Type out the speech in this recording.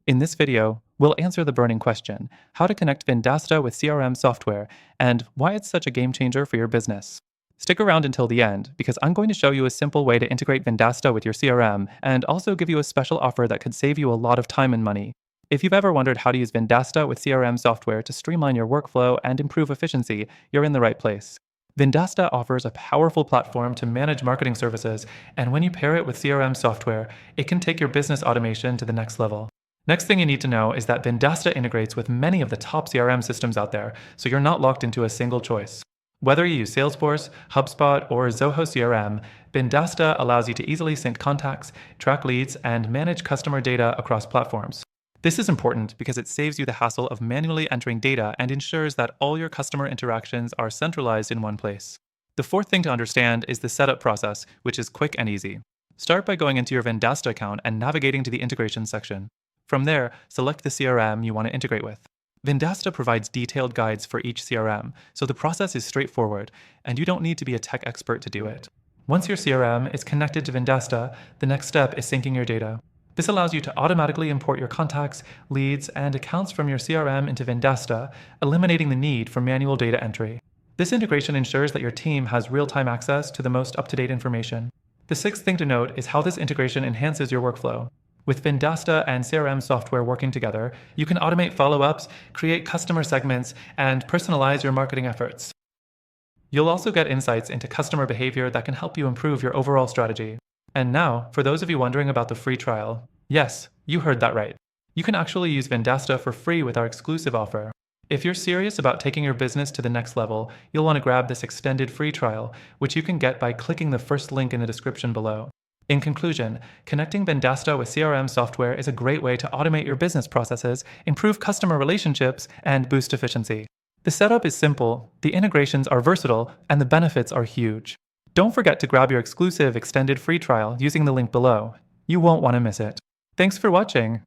In this video, we'll answer the burning question, how to connect Vendasta with CRM software, and why it's such a game changer for your business. Stick around until the end, because I'm going to show you a simple way to integrate Vendasta with your CRM, and also give you a special offer that could save you a lot of time and money. If you've ever wondered how to use Vendasta with CRM software to streamline your workflow and improve efficiency, you're in the right place. Vendasta offers a powerful platform to manage marketing services, and when you pair it with CRM software, it can take your business automation to the next level. Next thing you need to know is that Vendasta integrates with many of the top CRM systems out there, so you're not locked into a single choice. Whether you use Salesforce, HubSpot, or Zoho CRM, Vendasta allows you to easily sync contacts, track leads, and manage customer data across platforms. This is important because it saves you the hassle of manually entering data and ensures that all your customer interactions are centralized in one place. The fourth thing to understand is the setup process, which is quick and easy. Start by going into your Vendasta account and navigating to the integration section. From there, select the CRM you want to integrate with. Vendasta provides detailed guides for each CRM, so the process is straightforward, and you don't need to be a tech expert to do it. Once your CRM is connected to Vendasta, the next step is syncing your data. This allows you to automatically import your contacts, leads, and accounts from your CRM into Vendasta, eliminating the need for manual data entry. This integration ensures that your team has real-time access to the most up-to-date information. The sixth thing to note is how this integration enhances your workflow. With Vendasta and CRM software working together, you can automate follow-ups, create customer segments, and personalize your marketing efforts. You'll also get insights into customer behavior that can help you improve your overall strategy. And now, for those of you wondering about the free trial, yes, you heard that right. You can actually use Vendasta for free with our exclusive offer. If you're serious about taking your business to the next level, you'll want to grab this extended free trial, which you can get by clicking the first link in the description below. In conclusion, connecting Vendasta with CRM software is a great way to automate your business processes, improve customer relationships, and boost efficiency. The setup is simple, the integrations are versatile, and the benefits are huge. Don't forget to grab your exclusive extended free trial using the link below. You won't want to miss it. Thanks for watching.